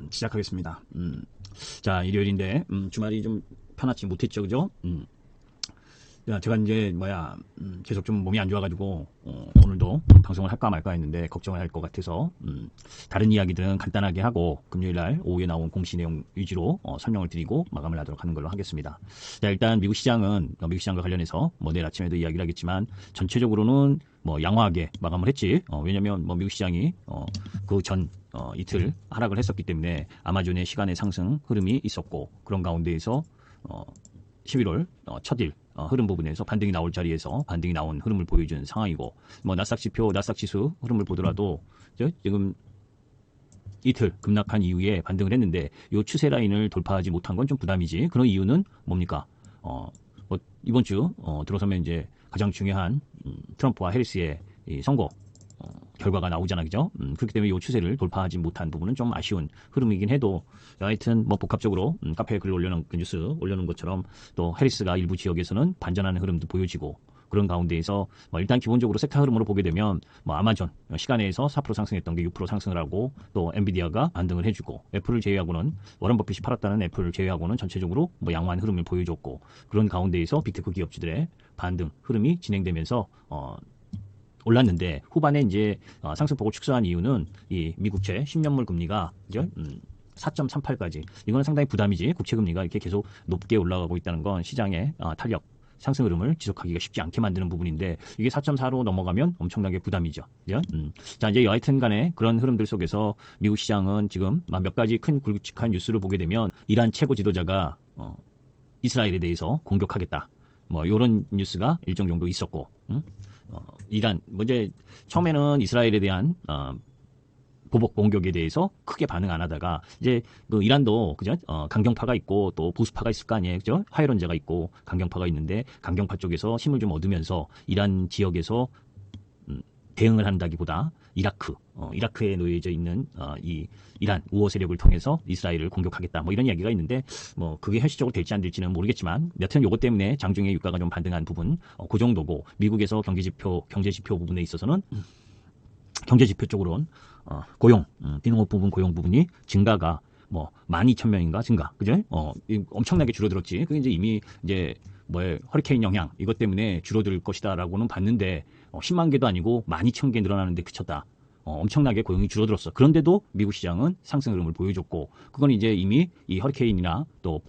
시작하겠습니다. 자, 일요일인데, 주말이 좀 편하지 못했죠, 그죠? 자, 제가 이제, 계속 좀 몸이 안 좋아가지고, 오늘도 방송을 할까 말까 했는데, 걱정을 할 것 같아서, 다른 이야기들은 간단하게 하고, 금요일날 오후에 나온 공시 내용 위주로, 설명을 드리고, 마감을 하도록 하는 걸로 하겠습니다. 자, 일단 미국 시장은, 미국 시장과 관련해서, 내일 아침에도 이야기를 하겠지만, 전체적으로는, 양호하게 마감을 했지. 왜냐면, 미국 시장이, 그 전, 이틀 하락을 했었기 때문에, 아마존의 시간의 상승 흐름이 있었고, 그런 가운데에서, 11월 첫일 흐름 부분에서 반등이 나올 자리에서 반등이 나온 흐름을 보여준 상황이고, 나스닥 지표, 나스닥 지수 흐름을 보더라도 지금 이틀 급락한 이후에 반등을 했는데 이 추세 라인을 돌파하지 못한 건 좀 부담이지. 그런 이유는 뭡니까? 이번 주 들어서면 이제 가장 중요한 트럼프와 해리스의 이 선거 결과가 나오잖아, 그죠? 그렇기 때문에 이 추세를 돌파하지 못한 부분은 좀 아쉬운 흐름이긴 해도, 하여튼 복합적으로 카페에 글 올려놓은 그 뉴스 올려놓은 것처럼 또 해리스가 일부 지역에서는 반전하는 흐름도 보여지고, 그런 가운데에서 일단 기본적으로 섹터 흐름으로 보게 되면 아마존 시간에서 4% 상승했던 게 6% 상승을 하고, 또 엔비디아가 반등을 해주고, 애플을 제외하고는 워런 버핏이 팔았다는 애플을 제외하고는 전체적으로 양호한 흐름을 보여줬고, 그런 가운데에서 빅테크 기업주들의 반등 흐름이 진행되면서 올랐는데, 후반에 이제 상승폭을 축소한 이유는 이 미국채 10년물 금리가 4.38까지, 이거는 상당히 부담이지. 국채 금리가 이렇게 계속 높게 올라가고 있다는 건 시장의 탄력 상승 흐름을 지속하기가 쉽지 않게 만드는 부분인데, 이게 4.4로 넘어가면 엄청나게 부담이죠. 그죠? 자, 이제 여하튼 간에 그런 흐름들 속에서 미국 시장은 지금 몇 가지 큰 굵직한 뉴스를 보게 되면, 이란 최고 지도자가 이스라엘에 대해서 공격하겠다, 이런 뉴스가 일정 정도 있었고, 이란, 이제 처음에는 이스라엘에 대한 보복 공격에 대해서 크게 반응 안 하다가, 이제 이란도 그죠? 강경파가 있고 또 보수파가 있을 거 아니에요, 그죠? 하이론제가 있고 강경파가 있는데, 강경파 쪽에서 힘을 좀 얻으면서 이란 지역에서 대응을 한다기보다 이라크에 놓여져 있는 이 이란 우호 세력을 통해서 이스라엘을 공격하겠다, 이런 이야기가 있는데, 그게 현실적으로 될지 안 될지는 모르겠지만, 여튼 요것 때문에 장중에 유가가 좀 반등한 부분, 그 정도고, 미국에서 경제지표 부분에 있어서는 경제지표 쪽으로는 고용, 비농업 부분 고용 부분이 증가가 12,000명인가 증가, 그죠? 엄청나게 줄어들었지. 그게 이제 이미 이제 허리케인 영향 이것 때문에 줄어들 것이다라고는 봤는데, 10만 개도 아니고 12,000개 늘어나는데 그쳤다. 엄청나게 고용이 줄어들었어. 그런데도 미국 시장은 상승 흐름을 보여줬고, 그건 이제 이미 이 허리케인이나 또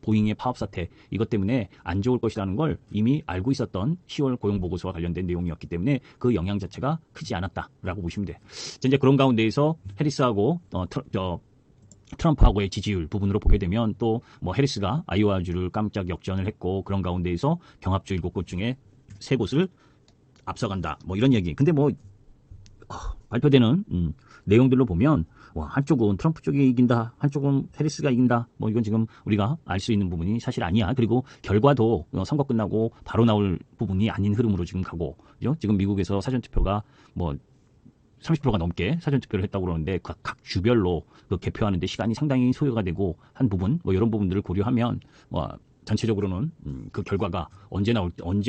보잉의 파업 사태 이것 때문에 안 좋을 것이라는 걸 이미 알고 있었던 10월 고용 보고서와 관련된 내용이었기 때문에 그 영향 자체가 크지 않았다라고 보시면 돼. 이제 그런 가운데에서 해리스하고 트럼프하고의 지지율 부분으로 보게 되면, 또 해리스가 아이오와주를 깜짝 역전을 했고, 그런 가운데에서 경합주 7곳 중에 3곳을 앞서간다, 이런 얘기. 근데 발표되는 내용들로 보면, 한쪽은 트럼프 쪽이 이긴다, 한쪽은 해리스가 이긴다, 이건 지금 우리가 알 수 있는 부분이 사실 아니야. 그리고 결과도 선거 끝나고 바로 나올 부분이 아닌 흐름으로 지금 가고, 그죠? 지금 미국에서 사전투표가 30%가 넘게 사전투표를 했다고 그러는데, 각 주별로 개표하는데 시간이 상당히 소요가 되고 한 부분, 이런 부분들을 고려하면 전체적으로는 그 결과가 언제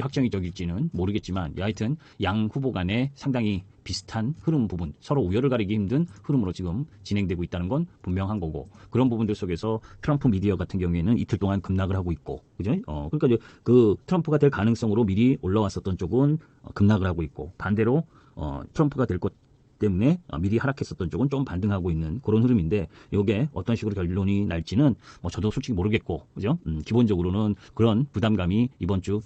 확정이 될지는 모르겠지만, 하여튼 양 후보 간에 상당히 비슷한 흐름 부분, 서로 우열을 가리기 힘든 흐름으로 지금 진행되고 있다는 건 분명한 거고, 그런 부분들 속에서 트럼프 미디어 같은 경우에는 이틀 동안 급락을 하고 있고, 그죠? 그러니까 이제 그 트럼프가 될 가능성으로 미리 올라왔었던 쪽은 급락을 하고 있고, 반대로 트럼프가 될 것 때문에 미리 하락했었던 쪽은 좀 반등하고 있는 그런 흐름인데, 이게 어떤 식으로 결론이 날지는 저도 솔직히 모르겠고, 그죠? 기본적으로는 그런 부담감이 이번 주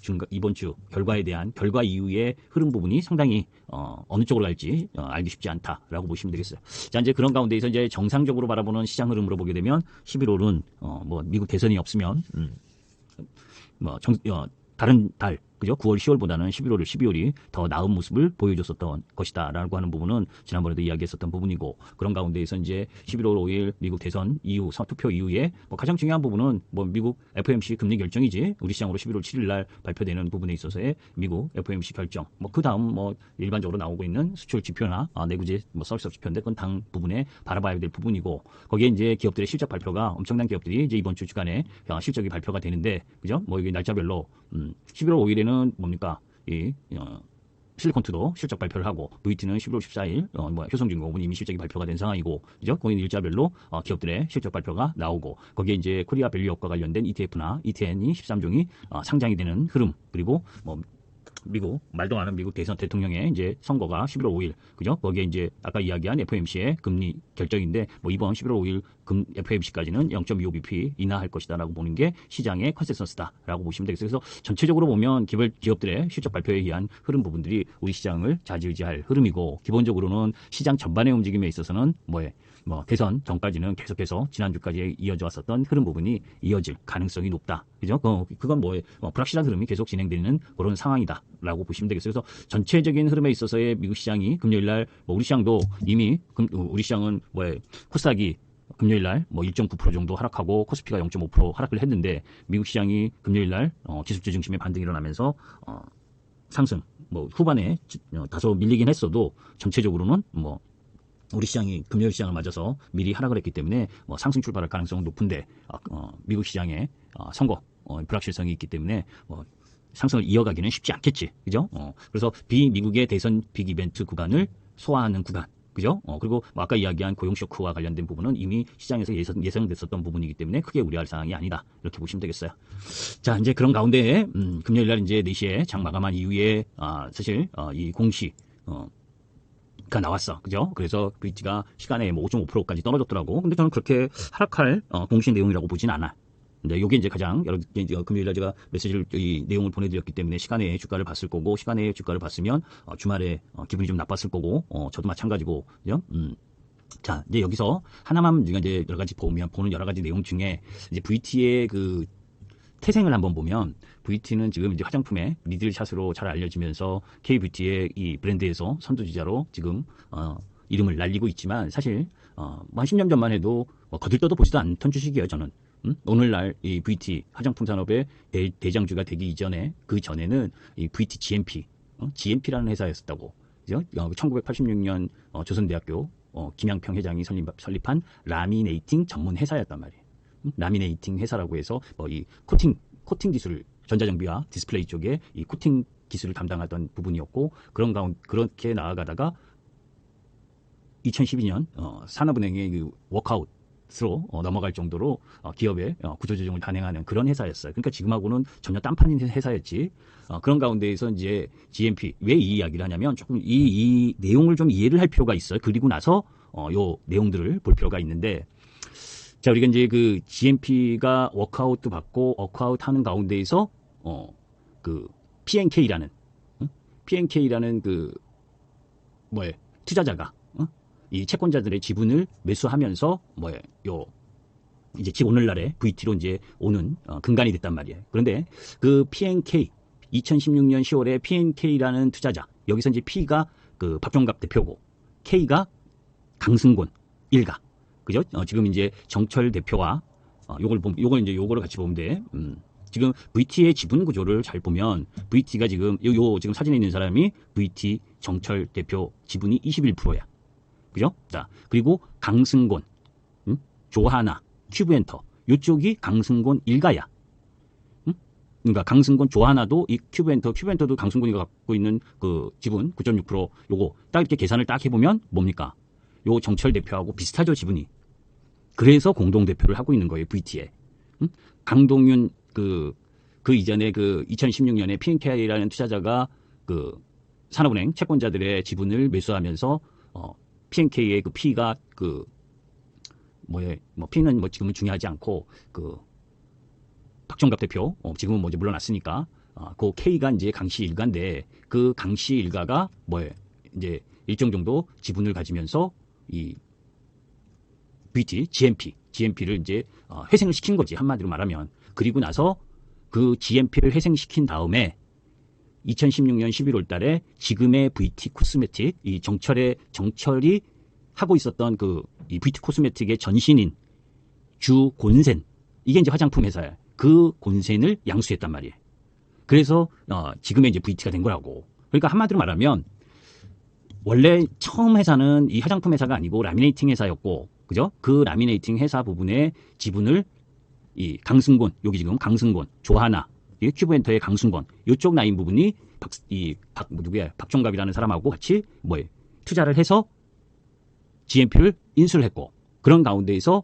결과에 대한 결과 이후의 흐름 부분이 상당히 어느 쪽으로 갈지 알기 쉽지 않다라고 보시면 되겠어요. 자, 이제 그런 가운데에서 이제 정상적으로 바라보는 시장 흐름으로 보게 되면, 11월은 미국 대선이 없으면 다른 달, 그죠? 9월, 10월보다는 12월이 더 나은 모습을 보여줬었던 것이다라고 하는 부분은 지난번에도 이야기했었던 부분이고, 그런 가운데에서 이제 11월 5일 미국 대선 이후 투표 이후에 가장 중요한 부분은 미국 FOMC 금리 결정이지. 우리 시장으로 11월 7일 날 발표되는 부분에 있어서의 미국 FOMC 결정. 그 다음 일반적으로 나오고 있는 수출 지표나 내구재 서비스 지표인데, 그건 당 부분에 바라봐야 될 부분이고, 거기에 이제 기업들의 실적 발표가, 엄청난 기업들이 이제 이번 주 주간에 실적이 발표가 되는데, 그죠? 이게 날짜별로 11월 5일에는 뭡니까? 이 실리콘투도 실적 발표를 하고 VT는 11월 14일 효성중공업은 이미 실적이 발표가 된 상황이고 그죠? 거기는 일자별로 기업들의 실적 발표가 나오고 거기에 이제 코리아 밸류업과 관련된 ETF나 ETN이 13종이 상장이 되는 흐름 그리고 미국 말도 안 하는 미국 대통령의 이제 선거가 11월 5일 그죠? 거기에 이제 아까 이야기한 FOMC의 금리 결정인데 이번 11월 5일 FOMC까지는 0.25bp 인하할 것이다라고 보는 게 시장의 컨센서스다라고 보시면 되겠어요. 그래서 전체적으로 보면 기업들의 실적 발표에 의한 흐름 부분들이 우리 시장을 좌지우지할 흐름이고 기본적으로는 시장 전반의 움직임에 있어서는 대선 전까지는 계속해서 지난주까지 이어져 왔었던 흐름 부분이 이어질 가능성이 높다. 그죠? 그건 불확실한 흐름이 계속 진행되는 그런 상황이다라고 보시면 되겠어요. 그래서 전체적인 흐름에 있어서의 미국 시장이 금요일 날 우리 시장도 이미 우리 시장은 코스닥이 금요일 날 1.9% 정도 하락하고 코스피가 0.5% 하락을 했는데 미국 시장이 금요일 날 기술주 중심의 반등이 일어나면서 상승 후반에 다소 밀리긴 했어도 전체적으로는 우리 시장이 금요일 시장을 맞아서 미리 하락을 했기 때문에 상승 출발할 가능성은 높은데 미국 시장의 선거 불확실성이 있기 때문에 상승을 이어가기는 쉽지 않겠지, 그죠? 그래서 비미국의 대선 빅 이벤트 구간을 소화하는 구간, 그죠? 그리고 아까 이야기한 고용 쇼크와 관련된 부분은 이미 시장에서 예상됐었던 부분이기 때문에 크게 우려할 사항이 아니다 이렇게 보시면 되겠어요. 자, 이제 그런 가운데 금요일 날 이제 4시에 장 마감한 이후에 사실 이 공시 가 나왔어. 그죠? 그래서 VT가 시간에 5.5%까지 떨어졌더라고. 근데 저는 그렇게 하락할 공시 내용이라고 보진 않아. 근데 요게 이제 가장 금요일날 제가 메시지를 이 내용을 보내드렸기 때문에 시간에 주가를 봤을 거고 시간에 주가를 봤으면 주말에 기분이 좀 나빴을 거고 저도 마찬가지고 그죠? 자, 이제 여기서 하나만 이제 여러 가지 보는 여러 가지 내용 중에 이제 VT의 그 태생을 한번 보면 VT는 지금 이제 화장품의 니들샷으로 잘 알려지면서 K뷰티의 이 브랜드에서 선두주자로 지금 이름을 날리고 있지만 사실 한 10년 전만 해도 거들떠도 보지도 않던 주식이에요. 저는 오늘날 이 VT 화장품 산업의 대장주가 되기 이전에 그 전에는 이 VT GMP라는 회사였었다고. 그죠? 1986년 조선대학교 김양평 회장이 설립한 라미네이팅 전문 회사였단 말이에요. 라미네이팅 회사라고 해서 이 코팅 기술을 전자장비와 디스플레이 쪽에 이 코팅 기술을 담당하던 부분이었고 그렇게 나아가다가 2012년 산업은행의 그 워크아웃으로 넘어갈 정도로 기업의 구조조정을 단행하는 그런 회사였어요. 그러니까 지금하고는 전혀 딴판인 회사였지. 그런 가운데에서 이제 GMP 왜 이 이야기를 하냐면 조금 이 내용을 좀 이해를 할 필요가 있어요. 그리고 나서 요 내용들을 볼 필요가 있는데. 자, 우리가 이제 그 GMP가 워크아웃도 받고 워크아웃 하는 가운데에서 그 PNK라는 그 투자자가 이 채권자들의 지분을 매수하면서 이제 오늘날의 VT로 이제 오는 근간이 됐단 말이에요. 그런데 그 PNK 2016년 10월에 PNK라는 투자자 여기서 이제 P가 그 박종갑 대표고 K가 강승곤 일가. 그죠? 지금 이제 정철 대표와 요거를 같이 보면 돼. 지금 VT의 지분 구조를 잘 보면 VT가 지금 지금 사진에 있는 사람이 VT 정철 대표 지분이 21%야. 그죠? 자, 그리고 강승곤, 조하나, 큐브엔터 요쪽이 강승곤 일가야. 그러니까 강승곤, 조하나도 이 큐브엔터도 강승곤이 갖고 있는 그 지분 9.6% 요거 딱 이렇게 계산을 딱 해보면 뭡니까? 요 정철 대표하고 비슷하죠, 지분이. 그래서 공동 대표를 하고 있는 거예요, VT에. 강동윤 그 이전에 그 2016년에 PNK라는 투자자가 그 산업은행 채권자들의 지분을 매수하면서 PNK의 그 P가 P는 지금은 중요하지 않고 그 박정갑 대표 지금은 이제 물러났으니까 그 K가 이제 강씨 일가인데 그 강씨 일가가 이제 일정 정도 지분을 가지면서 이 VT, GMP를 이제 회생을 시킨 거지, 한마디로 말하면. 그리고 나서 그 GMP를 회생시킨 다음에 2016년 11월 달에 지금의 VT 코스메틱, 이 정철이 하고 있었던 이 VT 코스메틱의 전신인 주 곤센, 이게 이제 화장품 회사야. 그 곤센을 양수했단 말이에요. 그래서 지금의 이제 VT가 된 거라고. 그러니까 한마디로 말하면 원래 처음 회사는 이 화장품 회사가 아니고 라미네이팅 회사였고, 그죠? 그 라미네이팅 회사 부분의 지분을 이 강승곤, 여기 지금 강승곤, 조하나, 이 큐브엔터의 강승권 이쪽 라인 부분이 박종갑이라는 사람하고 같이 투자를 해서 GMP를 인수를 했고, 그런 가운데에서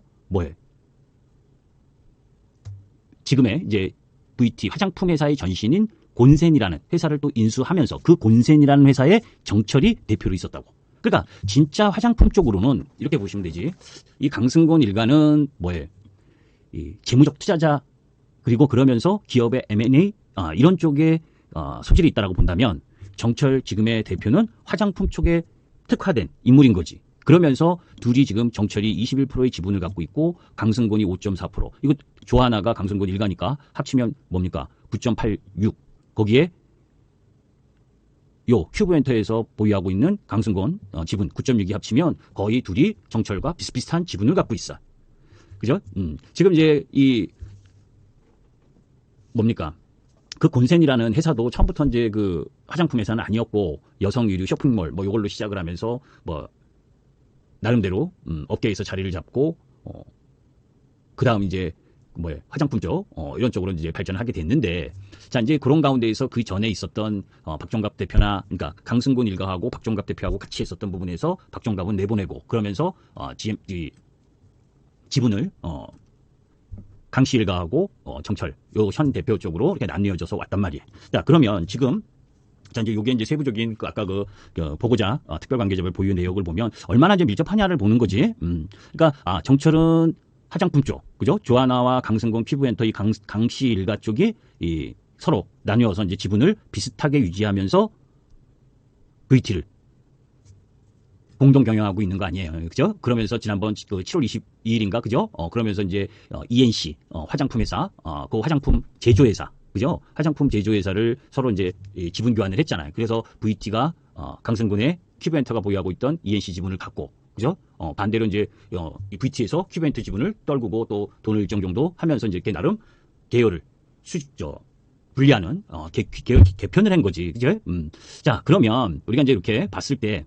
지금의 이제 VT 화장품 회사의 전신인 곤센이라는 회사를 또 인수하면서 그 곤센이라는 회사의 정철이 대표로 있었다고. 그러니까 진짜 화장품 쪽으로는 이렇게 보시면 되지. 이 강승권 일가는 이 재무적 투자자, 그리고 그러면서 기업의 M&A 이런 쪽에 소질이 있다라고 본다면, 정철 지금의 대표는 화장품 쪽에 특화된 인물인 거지. 그러면서 둘이 지금 정철이 21%의 지분을 갖고 있고 강승권이 5.4%. 이거 조하나가 강승권 일가니까 합치면 뭡니까? 9.86. 거기에 요 큐브엔터에서 보유하고 있는 강승권 지분 9.6이 합치면 거의 둘이 정철과 비슷비슷한 지분을 갖고 있어. 그죠? 지금 이제 그 곤센이라는 회사도 처음부터 이제 그 화장품 회사는 아니었고 여성 의류 쇼핑몰 요걸로 시작을 하면서 나름대로 업계에서 자리를 잡고 그다음 이제 화장품 쪽 이런 쪽으로 이제 발전을 하게 됐는데, 자 이제 그런 가운데에서 그 전에 있었던 박종갑 대표나, 그러니까 강승권 일가하고 박종갑 대표하고 같이 했었던 부분에서 박종갑은 내보내고, 그러면서 지분을 강씨 일가하고 정철 요 현 대표 쪽으로 이렇게 나뉘어져서 왔단 말이에요. 자 그러면 지금 자 이제 요게 이제 세부적인 아까 그 보고자 특별관계자별 보유 내역을 보면 얼마나 이제 밀접하냐를 보는 거지. 그러니까 정철은 화장품 쪽, 그죠? 조하나와 강승권 큐브엔터 이 강씨 일가 쪽이 서로 나뉘어서 이제 지분을 비슷하게 유지하면서 VT를 공동 경영하고 있는 거 아니에요, 그죠? 그러면서 지난번 7월 22일인가, 그죠? 그러면서 이제 ENC 화장품 회사, 그 화장품 제조회사, 그죠? 화장품 제조회사를 서로 이제 지분 교환을 했잖아요. 그래서 VT가 강승권의 큐브엔터가 보유하고 있던 ENC 지분을 갖고, 그죠? 반대로 이제 이 VT에서 큐브엔터 지분을 떨구고 또 돈을 일정 정도 하면서 이제 이렇게 나름 계열을 분리하는 계열 개편을 한 거지, 그죠? 자 그러면 우리가 이제 이렇게 봤을 때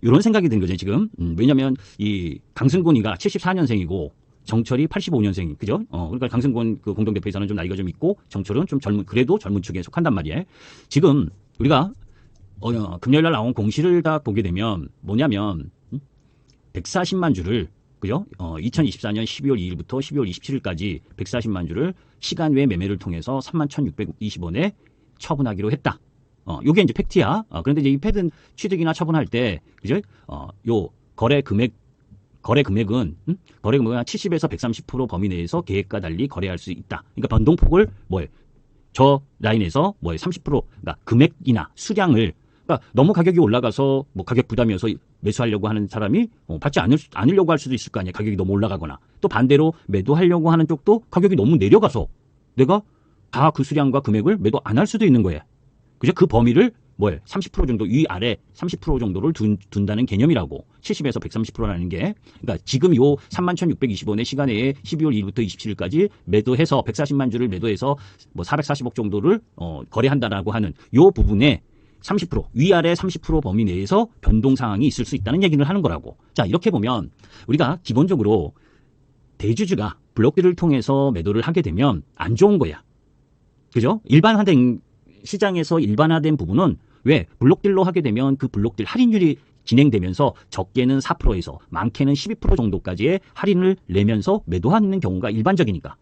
이런 생각이 든 거죠 지금. 왜냐면 이 강승권이가 74년생이고 정철이 85년생, 그죠? 그러니까 강승권 그 공동대표이사는 좀 나이가 좀 있고 정철은 좀 그래도 젊은 축에 속한단 말이에요. 지금 우리가 금요일날 나온 공시를 다 보게 되면 뭐냐면 140만 주를, 그죠? 2024년 12월 2일부터 12월 27일까지 140만 주를 시간 외 매매를 통해서 31,620원에 처분하기로 했다. 요게 이제 팩트야. 그런데 이제 이 팩은 취득이나 처분할 때, 그죠? 요 거래 금액은 한 70에서 130% 범위 내에서 계획과 달리 거래할 수 있다. 그러니까 변동폭을 저 라인에서 30%, 그러니까 금액이나 수량을, 그러니까 너무 가격이 올라가서 가격 부담이어서 매수하려고 하는 사람이 받지 않으려고 할 수도 있을 거 아니야. 가격이 너무 올라가거나. 또 반대로 매도하려고 하는 쪽도 가격이 너무 내려가서 내가 다 그 수량과 금액을 매도 안 할 수도 있는 거야. 그죠? 그 범위를 30% 정도, 위아래 30% 정도를 둔다는 개념이라고. 70에서 130%라는 게. 그러니까 지금 요 31,620원의 시간에 12월 2일부터 27일까지 매도해서 140만 주를 매도해서 440억 정도를 거래한다라고 하는 요 부분에 30% 위아래 30% 범위 내에서 변동 상황이 있을 수 있다는 얘기를 하는 거라고. 자 이렇게 보면 우리가 기본적으로 대주주가 블록딜을 통해서 매도를 하게 되면 안 좋은 거야. 그죠? 일반화된 시장에서 일반화된 부분은 왜 블록딜로 하게 되면 그 블록딜 할인율이 진행되면서 적게는 4%에서 많게는 12% 정도까지의 할인을 내면서 매도하는 경우가 일반적이니까.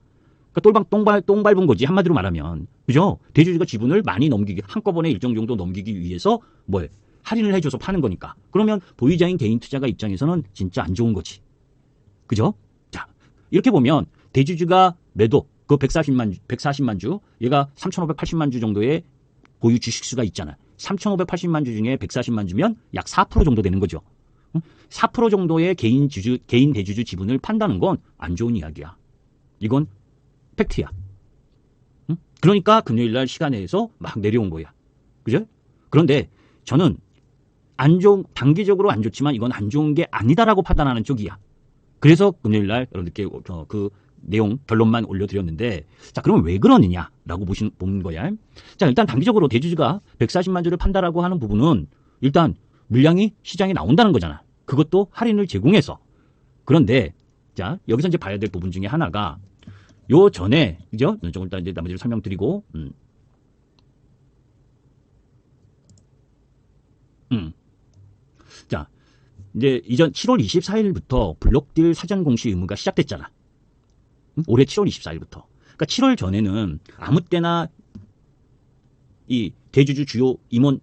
그러니까 똥 밟은 거지, 한마디로 말하면. 그죠? 대주주가 지분을 많이 한꺼번에 일정 정도 넘기기 위해서 할인을 해줘서 파는 거니까. 그러면 보유자인 개인 투자가 입장에서는 진짜 안 좋은 거지. 그죠? 자, 이렇게 보면 대주주가 매도, 그 140만 주, 얘가 3,580만 주 정도의 보유 주식수가 있잖아. 3,580만 주 중에 140만 주면 약 4% 정도 되는 거죠. 4% 정도의 개인 대주주 지분을 판다는 건 안 좋은 이야기야. 이건 팩트야. 그러니까 금요일날 시간에서 막 내려온 거야. 그죠? 그런데 저는 단기적으로 안 좋지만 이건 안 좋은 게 아니다라고 판단하는 쪽이야. 그래서 금요일날 여러분들께 그 내용 결론만 올려드렸는데, 자 그러면 왜 그러느냐라고 보는 거야. 자 일단 단기적으로 대주주가 140만 주를 판다라고 하는 부분은 일단 물량이 시장에 나온다는 거잖아. 그것도 할인을 제공해서. 그런데 자 여기서 이제 봐야 될 부분 중에 하나가 요 전에, 그죠? 조금 이따 이제 나머지를 설명드리고 자, 이제 이전 7월 24일부터 블록딜 사전 공시 의무가 시작됐잖아. 올해 7월 24일부터. 그러니까 7월 전에는 아무 때나 이 대주주 주요 임원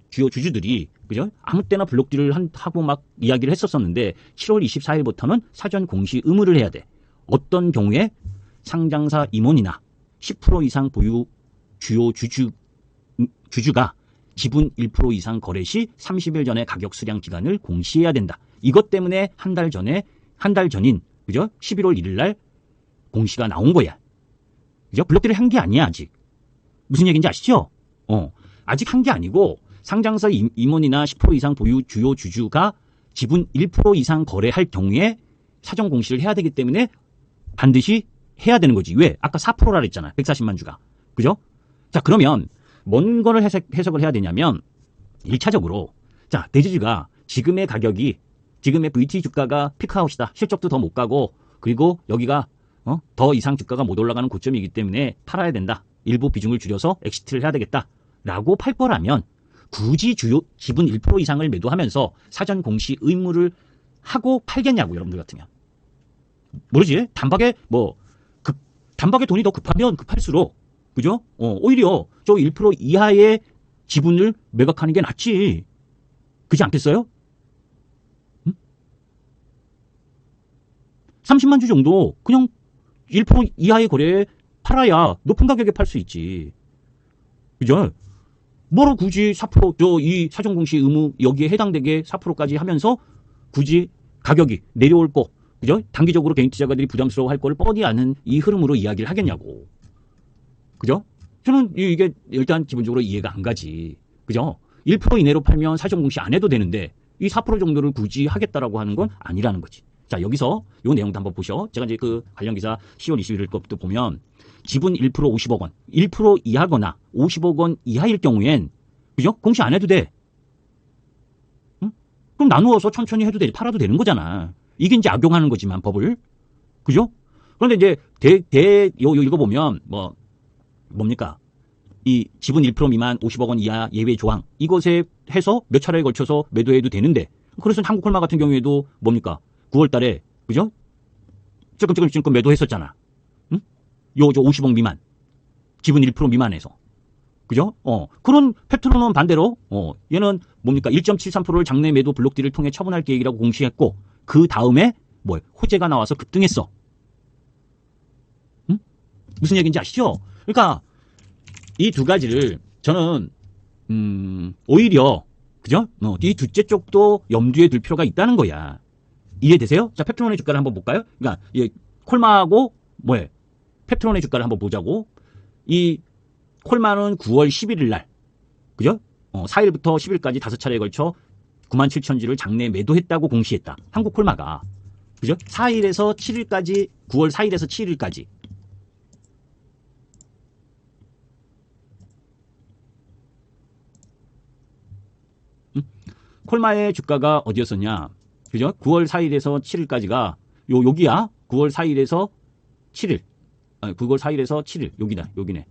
주요 주주들이 그죠? 아무 때나 블록딜을 하고 막 이야기를 했었었는데 7월 24일부터는 사전 공시 의무를 해야 돼. 어떤 경우에 상장사 임원이나 10% 이상 보유 주요 주주가 지분 1% 이상 거래 시 30일 전에 가격 수량 기간을 공시해야 된다. 이것 때문에 한 달 전인 그죠? 11월 1일 날 공시가 나온 거야. 그죠? 블록딜을 한 게 아니야, 아직. 무슨 얘기인지 아시죠? 아직 한 게 아니고 상장사 임원이나 10% 이상 보유 주요 주주가 지분 1% 이상 거래할 경우에 사전 공시를 해야 되기 때문에 반드시 해야 되는 거지. 왜? 아까 4%라 그랬잖아. 140만 주가. 그죠? 자, 그러면 뭔 거를 해석을 해야 되냐면 1차적으로 자, 대주주가 지금의 가격이 지금의 VT 주가가 피크아웃이다. 실적도 더 못 가고 그리고 여기가 더 이상 주가가 못 올라가는 고점이기 때문에 팔아야 된다. 일부 비중을 줄여서 엑시트를 해야 되겠다. 라고 팔 거라면 굳이 주요 지분 1% 이상을 매도하면서 사전 공시 의무를 하고 팔겠냐고, 여러분들 같으면. 모르지? 단박에 돈이 더 급하면 급할수록 그죠? 오히려 저 1% 이하의 지분을 매각하는 게 낫지. 그렇지 않겠어요? 30만 주 정도 그냥 1% 이하의 거래에 팔아야 높은 가격에 팔 수 있지. 그죠? 뭐로 굳이 4% 이 사전공시 의무 여기에 해당되게 4%까지 하면서 굳이 가격이 내려올 거, 그죠? 단기적으로 개인 투자가들이 부담스러워할 거를 뻔히 아는 이 흐름으로 이야기를 하겠냐고. 그죠? 저는 이게 일단 기본적으로 이해가 안 가지. 그죠? 1% 이내로 팔면 사전공시 안 해도 되는데 이 4% 정도를 굳이 하겠다라고 하는 건 아니라는 거지. 자, 여기서 요 내용도 한번 보셔. 제가 이제 그 관련 기사 10월 21일 것도 보면 지분 1% 50억 원, 1% 이하거나 50억 원 이하일 경우엔 그죠? 공시 안 해도 돼. 응? 그럼 나누어서 천천히 해도 돼. 팔아도 되는 거잖아. 이게 이제 악용하는 거지만 법을. 그죠? 그런데 이제 이거 보면 뭡니까? 이 지분 1% 미만 50억 원 이하 예외 조항 이것에 해서 몇 차례에 걸쳐서 매도해도 되는데 그래서 한국콜마 같은 경우에도 뭡니까? 9월 달에 그죠? 찔끔찔끔 매도했었잖아. 응? 저 50억 미만 지분 1% 미만에서 그죠? 그런 페트로는 반대로 얘는 뭡니까? 1.73%를 장내 매도 블록딜을 통해 처분할 계획이라고 공시했고 그 다음에 호재가 나와서 급등했어. 응? 무슨 얘기인지 아시죠? 그러니까 이 두 가지를 저는 오히려 그죠? 이 둘째 쪽도 염두에 둘 필요가 있다는 거야. 이해되세요? 자, 펩트론의 주가를 한번 볼까요? 그러니까 콜마하고 펩트론의 주가를 한번 보자고. 이 콜마는 9월 11일 날 그죠? 4일부터 10일까지 5차례에 걸쳐 97,000주를 장내 매도했다고 공시했다. 한국 콜마가. 그죠? 4일에서 7일까지 9월 4일에서 7일까지 콜마의 주가가 어디였었냐? 그죠? 9월 4일에서 7일까지가 여기야. 9월 4일에서 7일. 9월 4일에서 7일. 여기네.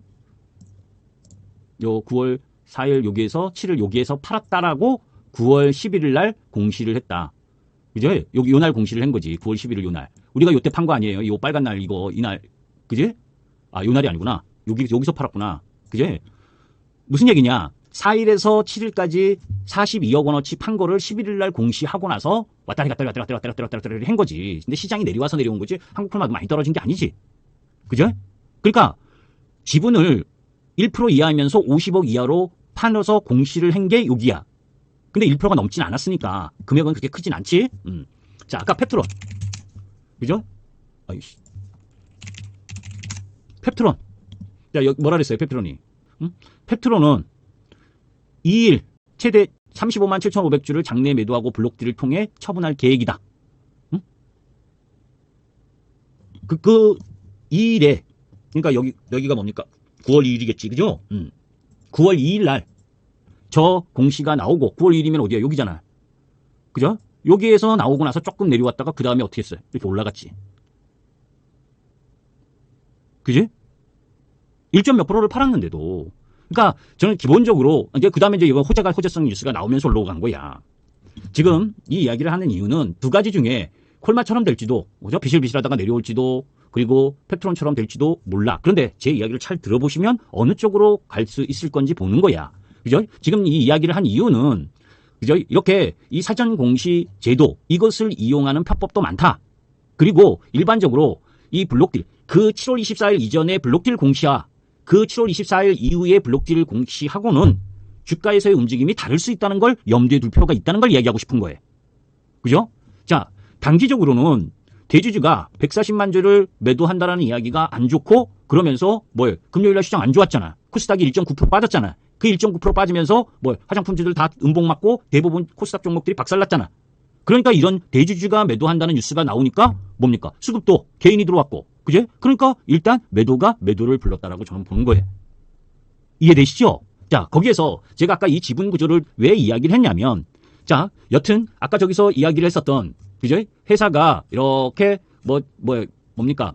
요 9월 4일 여기에서 7일 여기에서 팔았다라고 9월 11일 날 공시를 했다. 그죠? 요날 공시를 한 거지. 9월 11일 요날. 우리가 요때 판 거 아니에요. 요 빨간 날 이날. 그지? 요날이 아니구나. 여기서 팔았구나. 그지? 무슨 얘기냐? 4일에서 7일까지 42억 원어치 판 거를 11일 날 공시하고 나서 왔다리 갔다리 한 거지. 근데 시장이 내려와서 내려온 거지. 한국콜마도 많이 떨어진 게 아니지. 그죠? 그러니까 지분을 1% 이하이면서 50억 이하로 팔아서 공시를 한 게 여기야. 근데 1%가 넘진 않았으니까 금액은 그렇게 크진 않지. 자, 아까 펩트론. 그죠? 펩트론. 자, 뭐라 그랬어요, 펩트론이? 펩트론은 2일 최대 35만 7,500주를 장내 매도하고 블록딜을 통해 처분할 계획이다. 응? 그 2일에 그러니까 여기가 뭡니까? 9월 2일이겠지, 그죠? 9월 2일 날 저 공시가 나오고 9월 2일이면 어디야? 여기잖아. 그죠? 여기에서 나오고 나서 조금 내려왔다가 그 다음에 어떻게 했어요? 이렇게 올라갔지. 그지? 1점 몇 프로를 팔았는데도 그러니까 저는 기본적으로 이제 그다음에 이제 이거 호재성 뉴스가 나오면서 올라간 거야. 지금 이 이야기를 하는 이유는 두 가지 중에 콜마처럼 될지도, 그죠? 비실비실하다가 내려올지도, 그리고 팩트론처럼 될지도 몰라. 그런데 제 이야기를 잘 들어보시면 어느 쪽으로 갈 수 있을 건지 보는 거야. 그죠? 지금 이 이야기를 한 이유는, 그죠? 이렇게 이 사전 공시 제도, 이것을 이용하는 편법도 많다. 그리고 일반적으로 이 블록딜, 그 7월 24일 이전에 블록딜 공시와 그 7월 24일 이후에 블록딜 공시하고는 주가에서의 움직임이 다를 수 있다는 걸 염두에 둘 필요가 있다는 걸 이야기하고 싶은 거예요. 그죠? 자, 단기적으로는 대주주가 140만 주를 매도한다라는 이야기가 안 좋고, 그러면서 금요일날 시장 안 좋았잖아. 코스닥이 1.9% 빠졌잖아. 그 1.9% 빠지면서 화장품주들 다 음봉 맞고 대부분 코스닥 종목들이 박살났잖아. 그러니까 이런 대주주가 매도한다는 뉴스가 나오니까 뭡니까? 수급도 개인이 들어왔고, 그제? 그러니까 일단 매도가 매도를 불렀다라고 저는 보는 거예요. 이해되시죠? 자, 거기에서 제가 아까 이 지분 구조를 왜 이야기를 했냐면, 자, 여튼 아까 저기서 이야기를 했었던, 그죠? 회사가 이렇게 뭡니까?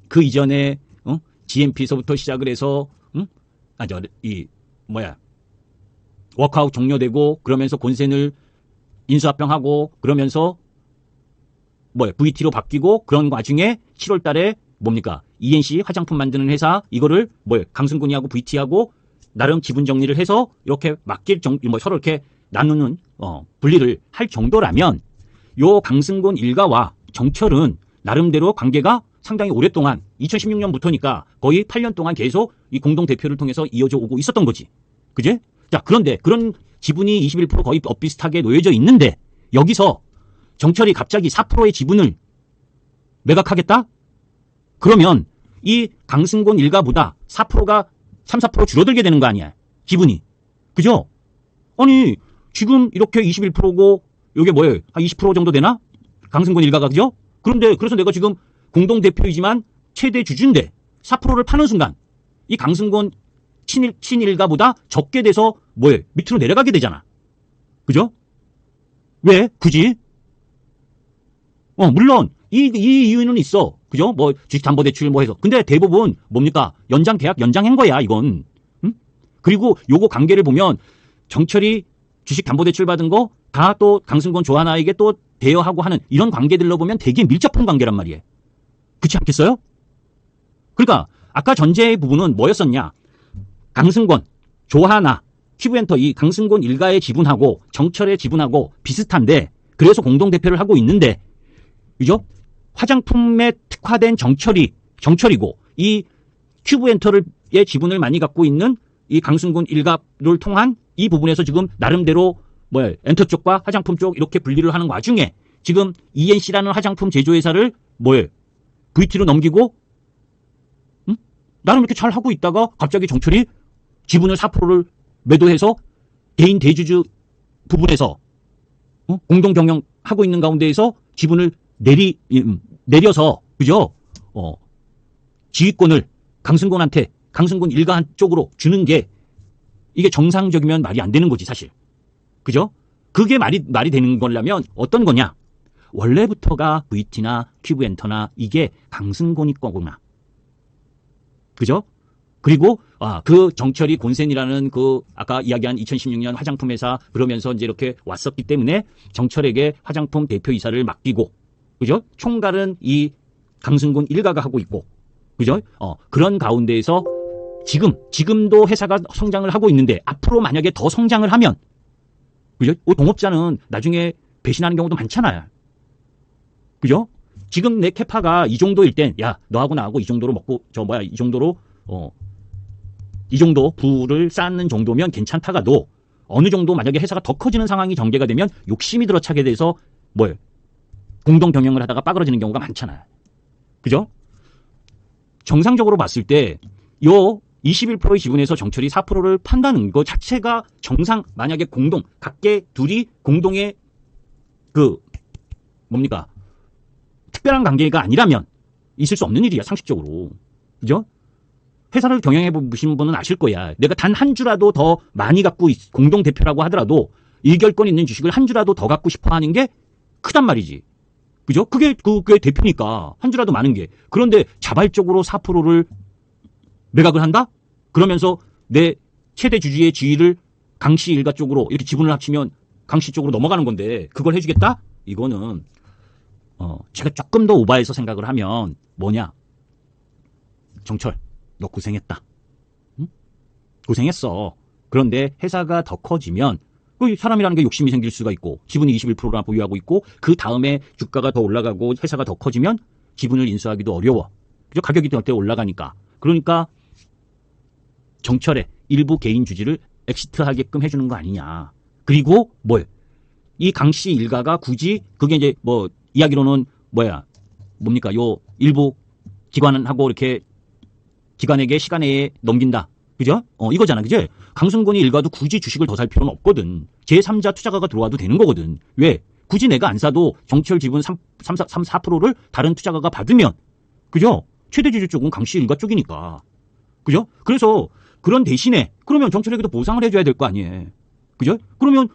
그 이전에 GMP서부터 시작을 해서 워크아웃 종료되고, 그러면서 본센을 인수합병하고, 그러면서 VT로 바뀌고, 그런 와중에 7월 달에 뭡니까? ENC 화장품 만드는 회사, 이거를 강승군이하고 VT하고 나름 지분 정리를 해서 이렇게 맡길 서로 이렇게 나누는 분리를 할 정도라면, 요 강승군 일가와 정철은 나름대로 관계가 상당히 오랫동안 2016년부터니까 거의 8년 동안 계속 이 공동 대표를 통해서 이어져 오고 있었던 거지. 그제? 자, 그런데 그런 지분이 21% 거의 엇비슷하게 놓여져 있는데, 여기서 정철이 갑자기 4%의 지분을 매각하겠다? 그러면 이 강승곤 일가보다 4%가 3, 4% 줄어들게 되는 거 아니야, 지분이. 그죠? 아니, 지금 이렇게 21%고, 이게 한 20% 정도 되나? 강승곤 일가가, 그죠? 그래서 내가 지금 공동대표이지만 최대 주주인데 4%를 파는 순간 이 강승곤 친일가보다 적게 돼서 밑으로 내려가게 되잖아. 그죠? 왜? 굳이? 물론 이 이유는 있어. 그죠? 주식담보대출 해서. 근데 대부분 뭡니까? 계약 연장한 거야, 이건. 응? 그리고 요거 관계를 보면 정철이 주식담보대출 받은 거 다 또 강승곤 조하나에게 또 대여하고 하는 이런 관계들로 보면 되게 밀접한 관계란 말이에요. 그렇지 않겠어요? 그러니까 아까 전제 부분은 뭐였었냐? 강승곤, 조하나, 큐브엔터, 이 강승곤 일가의 지분하고 정철의 지분하고 비슷한데, 그래서 공동대표를 하고 있는데, 그죠? 화장품에 특화된 정철이고, 이 큐브엔터의 지분을 많이 갖고 있는 이 강승곤 일가를 통한 이 부분에서 지금 나름대로 엔터 쪽과 화장품 쪽 이렇게 분리를 하는 와중에 지금 ENC라는 화장품 제조회사를 VT로 넘기고, 나름 이렇게 잘 하고 있다가 갑자기 정철이 지분을 4%를 매도해서 개인 대주주 부분에서 공동 경영하고 있는 가운데에서 지분을 내려서, 그죠? 지휘권을 강승곤 일가 쪽으로 주는 게 이게 정상적이면 말이 안 되는 거지, 사실. 그죠? 그게 말이 되는 거라면 어떤 거냐? 원래부터가 VT나 큐브엔터나 이게 강승곤이 거구나. 그죠? 그리고 그 정철이 곤센이라는 그 아까 이야기한 2016년 화장품 회사, 그러면서 이제 이렇게 왔었기 때문에 정철에게 화장품 대표이사를 맡기고, 그죠? 총괄은 이 강승곤 일가가 하고 있고, 그죠? 그런 가운데에서 지금도 회사가 성장을 하고 있는데, 앞으로 만약에 더 성장을 하면, 그죠? 동업자는 나중에 배신하는 경우도 많잖아요. 그죠? 지금 내 캐파가 이 정도일 땐, 야, 너하고 나하고 이 정도로 먹고, 이 정도로, 이 정도 부를 쌓는 정도면 괜찮다가도, 어느 정도 만약에 회사가 더 커지는 상황이 전개가 되면 욕심이 들어차게 돼서, 공동 경영을 하다가 빠그러지는 경우가 많잖아요. 그죠? 정상적으로 봤을 때, 21%의 지분에서 정철이 4%를 판다는 거 자체가 만약에 각계 둘이 공동의 특별한 관계가 아니라면 있을 수 없는 일이야, 상식적으로. 그죠? 회사를 경영해 보신 분은 아실 거야. 내가 단 한 주라도 더 많이 갖고 공동대표라고 하더라도 일결권 있는 주식을 한 주라도 더 갖고 싶어 하는 게 크단 말이지. 그죠? 그게 대표니까 한 주라도 많은 게. 그런데 자발적으로 4%를 매각을 한다? 그러면서 내 최대 주주의 지위를 강씨 일가 쪽으로 이렇게 지분을 합치면 강씨 쪽으로 넘어가는 건데 그걸 해주겠다? 이거는 제가 조금 더 오바해서 생각을 하면 뭐냐? 정철, 너 고생했다. 응? 고생했어. 그런데 회사가 더 커지면 사람이라는 게 욕심이 생길 수가 있고 지분이 21%나 보유하고 있고 그 다음에 주가가 더 올라가고 회사가 더 커지면 지분을 인수하기도 어려워. 그죠? 가격이 더 올라가니까. 그러니까 정철의 일부 개인 주주를 엑시트하게끔 해주는 거 아니냐. 그리고 이 강씨 일가가 굳이 그게 이제 이야기로는 뭡니까? 요 일부 기관하고 이렇게 기관에게 시간 내에 넘긴다. 그죠? 이거잖아. 그죠? 강승곤이 일가도 굳이 주식을 더 살 필요는 없거든. 제3자 투자가가 들어와도 되는 거거든. 왜? 굳이 내가 안 사도 정철 지분 4%를 다른 투자가가 받으면, 그죠? 최대 주주 쪽은 강씨 일가 쪽이니까. 그죠? 그래서 그런 대신에, 그러면 정철에게도 보상을 해줘야 될 거 아니에요. 그죠? 그러면,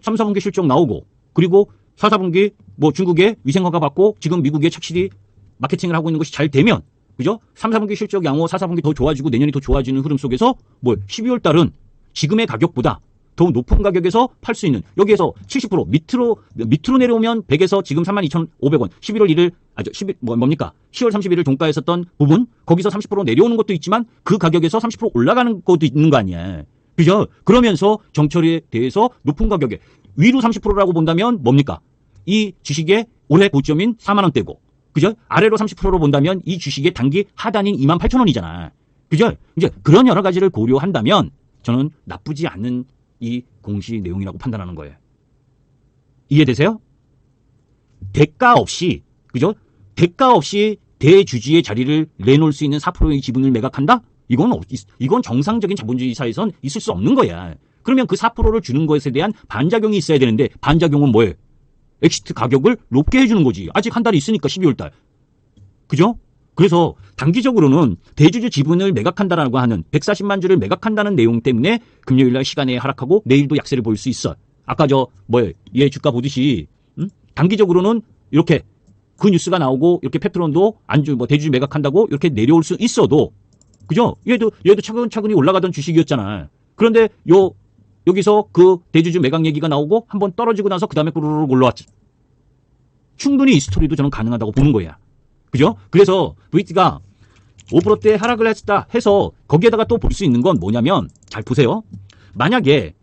3, 4분기 실적 나오고, 그리고 4, 4분기 중국에 위생허가 받고 지금 미국에 착실히 마케팅을 하고 있는 것이 잘 되면, 그죠? 3, 4분기 실적 양호, 4, 4분기 더 좋아지고 내년이 더 좋아지는 흐름 속에서 12월 달은 지금의 가격보다 더 높은 가격에서 팔 수 있는 여기에서 70% 밑으로 내려오면 100에서 지금 32,500원 11월 1일 10월 31일 종가였었던 부분 거기서 30% 내려오는 것도 있지만 그 가격에서 30% 올라가는 것도 있는 거 아니야. 그죠? 그러면서 정철에 대해서 높은 가격에 위로 30%라고 본다면 뭡니까? 이 주식의 올해 고점인 4만 원대고 그죠? 아래로 30%로 본다면 이 주식의 단기 하단인 28,000원이잖아. 그죠? 이제 그런 여러 가지를 고려한다면 저는 나쁘지 않은 이 공시 내용이라고 판단하는 거예요. 이해되세요? 대가 없이, 그죠? 대가 없이 대주주의 자리를 내놓을 수 있는 4%의 지분을 매각한다? 이건 정상적인 자본주의 사회에선 있을 수 없는 거야. 그러면 그 4%를 주는 것에 대한 반작용이 있어야 되는데 반작용은 뭐예요? 엑시트 가격을 높게 해주는 거지. 아직 한 달이 있으니까 12월 달. 그죠? 그래서 단기적으로는 대주주 지분을 매각한다라고 하는 140만 주를 매각한다는 내용 때문에 금요일날 시간에 하락하고 내일도 약세를 보일 수 있어. 아까 얘 주가 보듯이 단기적으로는 이렇게 그 뉴스가 나오고 이렇게 페트론도 대주주 매각한다고 이렇게 내려올 수 있어도 그죠? 얘도 차근차근히 올라가던 주식이었잖아. 그런데 여기서 그 대주주 매각 얘기가 나오고 한번 떨어지고 나서 그 다음에 꾸르륵 올라왔지. 충분히 이 스토리도 저는 가능하다고 보는 거야. 그죠? 그래서 VT가 5%대 하락을 했다 해서 거기에다가 또 볼 수 있는 건 뭐냐면 잘 보세요. 만약에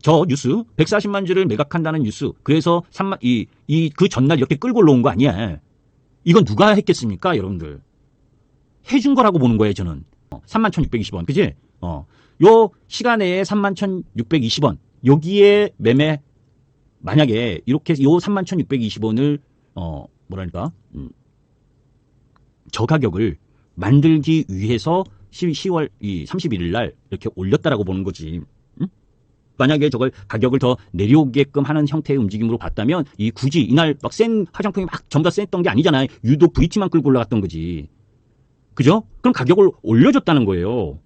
저 뉴스 140만 주를 매각한다는 뉴스 그래서 그 전날 이렇게 끌고 올라온 거 아니야. 이건 누가 했겠습니까 여러분들. 해준 거라고 보는 거예요 저는. 31,620원 그지? 요 시간에 31,620원 여기에 매매 만약에 이렇게 요 31,620원을 저 가격을 만들기 위해서 10월 31일 날 이렇게 올렸다라고 보는 거지. 응? 만약에 저걸 가격을 더 내려오게끔 하는 형태의 움직임으로 봤다면 굳이 이날 막 센 화장품이 막 전부 다 셌던 게 아니잖아요. 유독 VT만 끌고 올라갔던 거지. 그죠? 그럼 가격을 올려줬다는 거예요.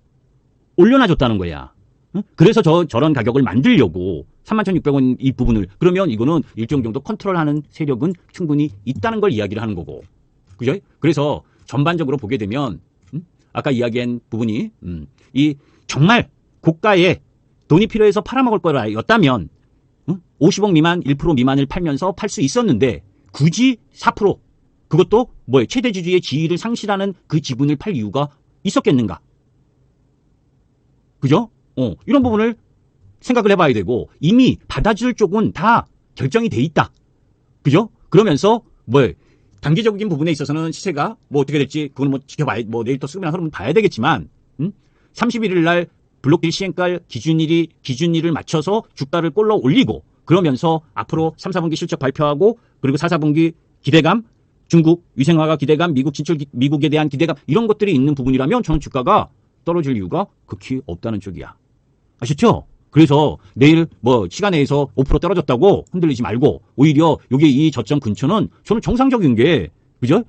올려놔줬다는 거야. 응? 그래서 저런 가격을 만들려고 31,600원 이 부분을 그러면 이거는 일정 정도 컨트롤하는 세력은 충분히 있다는 걸 이야기를 하는 거고. 그죠? 그래서 전반적으로 보게 되면 아까 이야기한 부분이 이 정말 고가에 돈이 필요해서 팔아먹을 거였다면 50억 미만 1% 미만을 팔면서 팔 수 있었는데 굳이 4% 그것도 최대 주주의 지위를 상실하는 그 지분을 팔 이유가 있었겠는가? 그죠? 이런 부분을 생각을 해봐야 되고 이미 받아줄 쪽은 다 결정이 돼 있다. 그죠? 그러면서 단기적인 부분에 있어서는 시세가 어떻게 될지 그건 지켜봐야 내일 또 쓰면 흐름 봐야 되겠지만 31일 날 블록딜 시행갈 기준일을 맞춰서 주가를 끌어 올리고 그러면서 앞으로 3, 4분기 실적 발표하고 그리고 4, 4분기 기대감 중국 위생화가 기대감 미국 진출 미국에 대한 기대감 이런 것들이 있는 부분이라면 저는 주가가 떨어질 이유가 극히 없다는 쪽이야. 아셨죠? 그래서 내일 시간 내에서 5% 떨어졌다고 흔들리지 말고 오히려 여기 이 저점 근처는 저는 정상적인 게 그죠?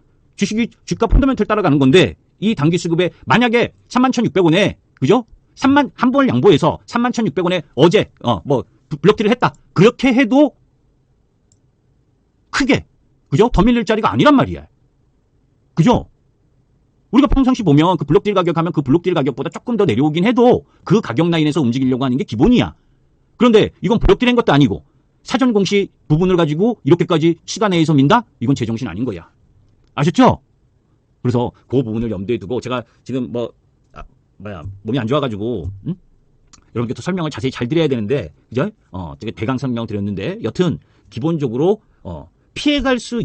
주가 펀더멘털 따라가는 건데 이 단기 수급에 만약에 31,600원에 그죠? 한 번 양보해서 31,600원에 어제 블록딜을 했다. 그렇게 해도 크게 그죠? 더 밀릴 자리가 아니란 말이야. 그죠? 우리가 평상시 보면 그 블록딜 가격 하면 그 블록딜 가격보다 조금 더 내려오긴 해도 그 가격 라인에서 움직이려고 하는 게 기본이야. 그런데 이건 블록딜 한 것도 아니고 사전 공시 부분을 가지고 이렇게까지 시간 내에서 민다? 이건 제정신 아닌 거야. 아셨죠? 그래서 그 부분을 염두에 두고 제가 지금 몸이 안 좋아가지고 여러분께 또 설명을 자세히 잘 드려야 되는데, 그죠? 되게 대강 설명 드렸는데, 여튼 기본적으로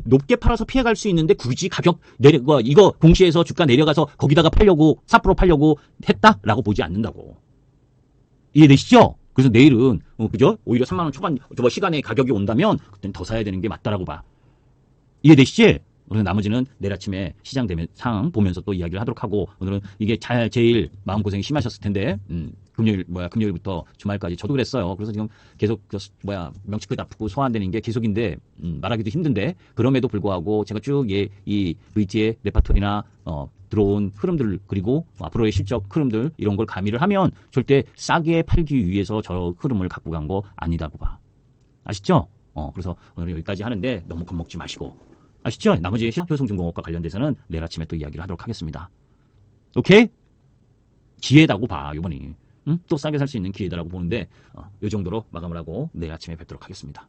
높게 팔아서 피해갈 수 있는데 굳이 가격 이거 공시에서 주가 내려가서 거기다가 팔려고 4% 팔려고 했다라고 보지 않는다고. 이해되시죠? 그래서 내일은 그죠? 오히려 3만 원 초반 시간에 가격이 온다면 그때는 더 사야 되는 게 맞다라고 봐. 이해되시지? 그래서 나머지는 내일 아침에 시장 되면 상황 보면서 또 이야기를 하도록 하고, 오늘은 이게 제일 마음고생이 심하셨을 텐데 금요일부터 주말까지 저도 그랬어요. 그래서 지금 계속 명치끝 아프고 소화 안 되는 게 계속인데 말하기도 힘든데, 그럼에도 불구하고 제가 쭉 이 VT의 레파토리나 들어온 흐름들, 그리고 앞으로의 실적 흐름들, 이런 걸 가미를 하면 절대 싸게 팔기 위해서 저 흐름을 갖고 간 거 아니다고 봐. 아시죠? 그래서 오늘 여기까지 하는데 너무 겁먹지 마시고, 아시죠? 나머지 효성중공업과 관련돼서는 내일 아침에 또 이야기를 하도록 하겠습니다. 오케이? 기회다고 봐, 이번이. 또 싸게 살 수 있는 기회다라고 보는데, 이 정도로 마감을 하고 내일 아침에 뵙도록 하겠습니다.